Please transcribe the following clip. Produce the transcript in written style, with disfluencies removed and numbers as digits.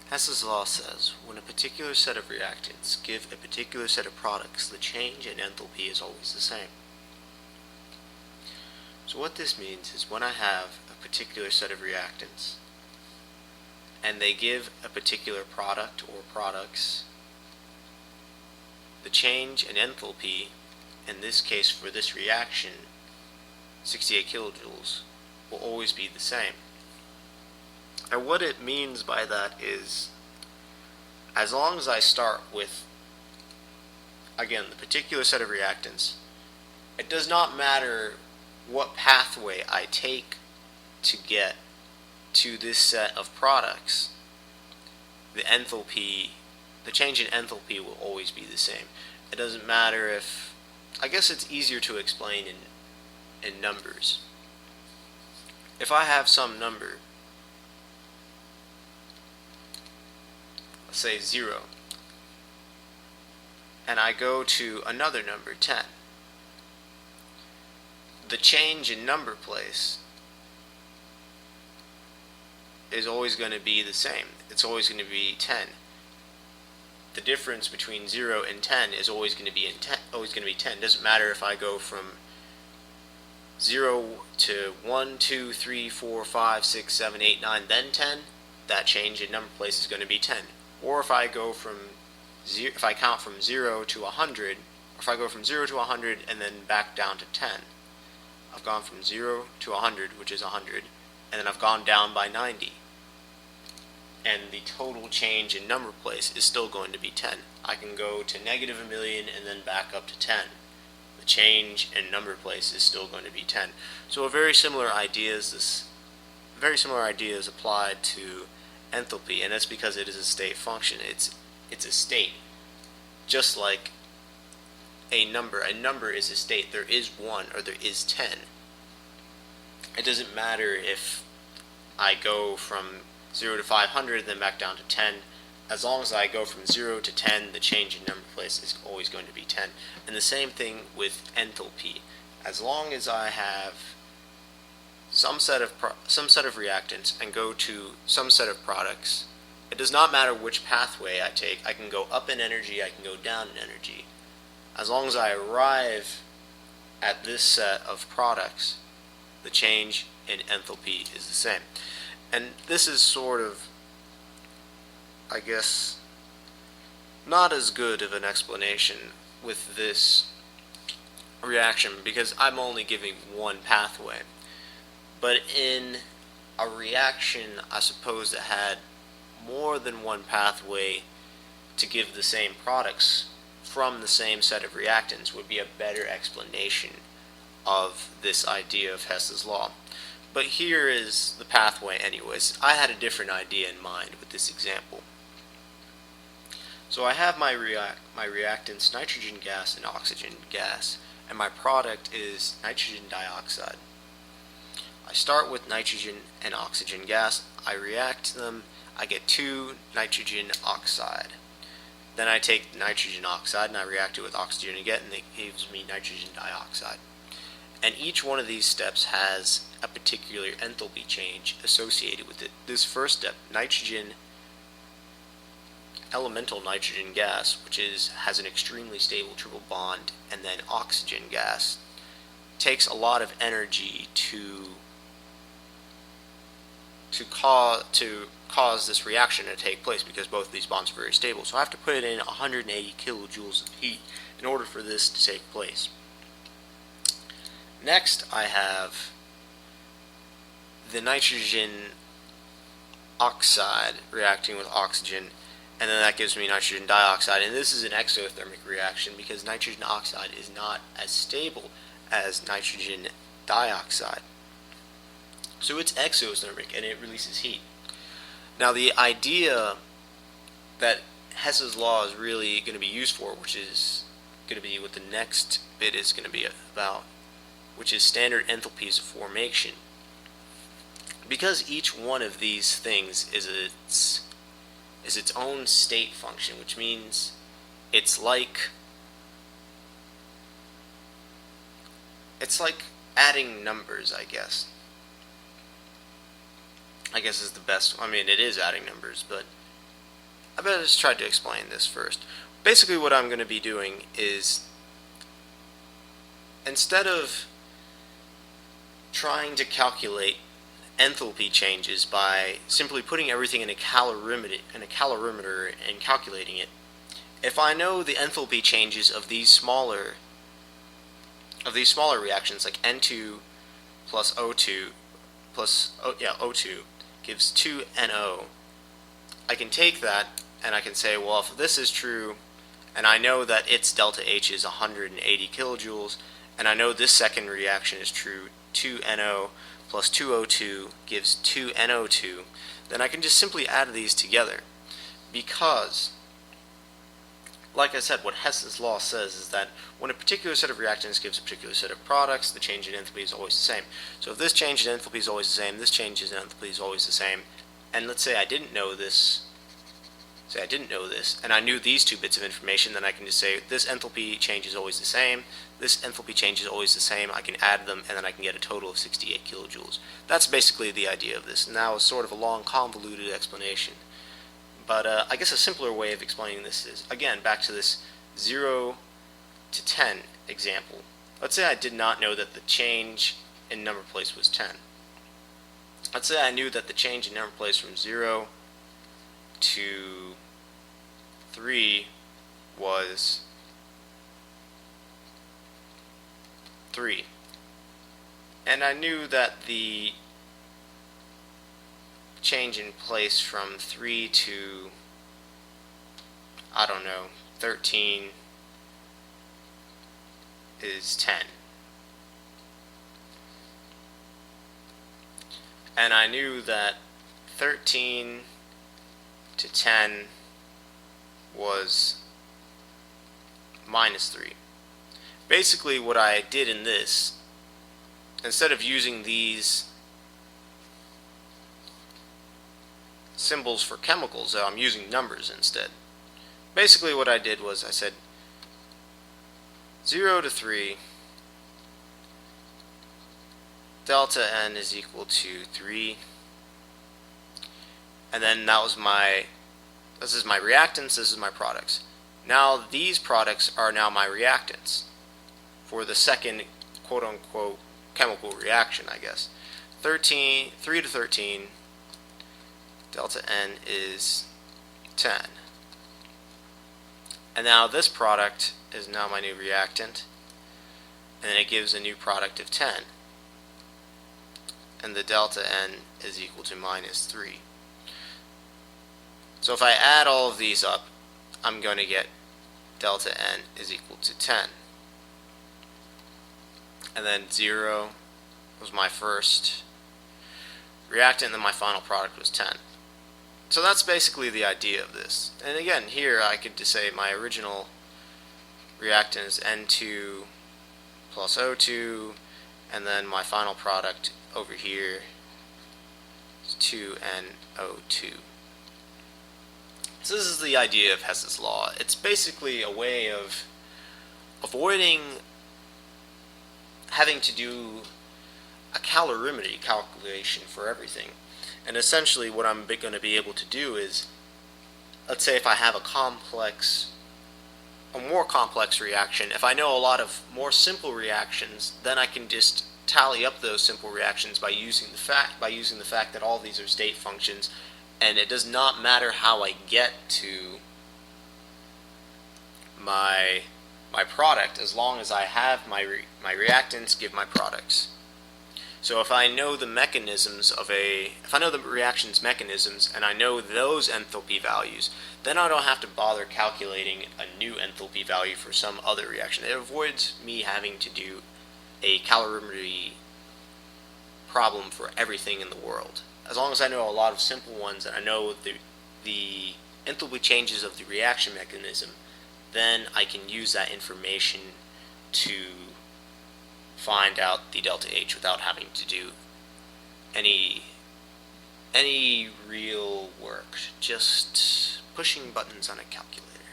Hess's law says, when a particular set of reactants give a particular set of products, the change in enthalpy is always the same. So what this means is when I have a particular set of reactants, and they give a particular product or products, the change in enthalpy, in this case for this reaction, 68 kilojoules, will always be the same. And what it means by that is, as long as I start with, again, the particular set of reactants, it does not matter what pathway I take to get to this set of products, the enthalpy, the change in enthalpy will always be the same. It doesn't matter if, I guess it's easier to explain in numbers. If I have some number, let's say 0, and I go to another number, 10, the change in number place is always going to be the same. It's always going to be 10. The difference between 0 and 10 is always going to be 10. Doesn't matter if I go from 0 to 1, 2, 3, 4, 5, 6, 7, 8, 9, then 10, that change in number place is going to be 10. Or if I go from if I count from 0 to 100, or if I go from 0 to 100 and then back down to 10, I've gone from 0 to 100, which is 100, and then I've gone down by 90. And the total change in number place is still going to be 10. I can go to negative a million and then back up to 10. The change in number place is still going to be 10. So a very similar idea is applied to enthalpy, and that's because it is a state function. It's a state, just like a number. A number is a state. There is 1 or there is 10. It doesn't matter if I go from 0 to 500 then back down to 10. As long as I go from 0 to 10, the change in number place is always going to be 10. And the same thing with enthalpy. As long as I have some set of reactants and go to some set of products, it does not matter which pathway I take. I can go up in energy, I can go down in energy. As long as I arrive at this set of products, the change in enthalpy is the same. And this is sort of, I guess, not as good of an explanation with this reaction because I'm only giving one pathway. But in a reaction, I suppose, that had more than one pathway to give the same products from the same set of reactants would be a better explanation of this idea of Hess's law. But here is the pathway anyways. I had a different idea in mind with this example. So I have my reactants, nitrogen gas and oxygen gas, and my product is nitrogen dioxide. I start with nitrogen and oxygen gas, I react them, I get 2 nitrogen oxide. Then I take nitrogen oxide and I react it with oxygen again, and it gives me nitrogen dioxide. And each one of these steps has a particular enthalpy change associated with it. This first step, elemental nitrogen gas, which has an extremely stable triple bond, and then oxygen gas, takes a lot of energy to cause this reaction to take place because both of these bonds are very stable. So I have to put it in 180 kilojoules of heat in order for this to take place. Next, I have the nitrogen oxide reacting with oxygen, and then that gives me nitrogen dioxide. And this is an exothermic reaction because nitrogen oxide is not as stable as nitrogen dioxide. So it's exothermic and it releases heat. Now the idea that Hess's law is really going to be used for, which is going to be what the next bit is going to be about, which is standard enthalpies of formation. Because each one of these things is its own state function, which means it's like adding numbers, I guess is the best. I mean, it is adding numbers, but I better just try to explain this first. Basically what I'm going to be doing is, instead of trying to calculate enthalpy changes by simply putting everything in a calorimeter and calculating it, if I know the enthalpy changes of these smaller reactions, like N2 plus O2 O2 gives 2NO, I can take that and I can say, well, if this is true, and I know that its delta H is 180 kilojoules, and I know this second reaction is true, 2NO plus 2O2 gives 2NO2, then I can just simply add these together. Because, like I said, what Hess's law says is that when a particular set of reactants gives a particular set of products, the change in enthalpy is always the same. So if this change in enthalpy is always the same, this change in enthalpy is always the same, and let's say I didn't know this, and I knew these two bits of information, then I can just say this enthalpy change is always the same, this enthalpy change is always the same, I can add them, and then I can get a total of 68 kilojoules. That's basically the idea of this. Now it's sort of a long, convoluted explanation. But I guess a simpler way of explaining this is, again, back to this 0 to 10 example. Let's say I did not know that the change in number place was 10. Let's say I knew that the change in number place from 0 to 3 was 3. And I knew that the change in place from 3 to, I don't know, 13 is 10. And I knew that 13 to 10 was minus 3. Basically what I did in this, instead of using these symbols for chemicals, I'm using numbers instead. Basically what I did was I said 0 to 3, delta N is equal to 3, and then this is my reactants, this is my products. Now these products are now my reactants for the second quote-unquote chemical reaction, I guess. 3 to 13, delta N is 10. And now this product is now my new reactant, and then it gives a new product of 10. And the delta N is equal to minus 3. So if I add all of these up, I'm going to get delta N is equal to 10. And then 0 was my first reactant, and then my final product was 10. So that's basically the idea of this. And again, here I could just say my original reactant is N2 plus O2, and then my final product over here is 2NO2. So this is the idea of Hess's law. It's basically a way of avoiding having to do a calorimetry calculation for everything. And essentially what I'm going to be able to do is, let's say if I have a more complex reaction, if I know a lot of more simple reactions, then I can just tally up those simple reactions by using the fact that all these are state functions, and it does not matter how I get to my product, as long as I have my reactants give my products. So if I know the mechanisms if I know the reaction's mechanisms and I know those enthalpy values, then I don't have to bother calculating a new enthalpy value for some other reaction. It avoids me having to do a calorimetry problem for everything in the world. As long as I know a lot of simple ones and I know the enthalpy changes of the reaction mechanism, then I can use that information to find out the delta H without having to do any real work, just pushing buttons on a calculator.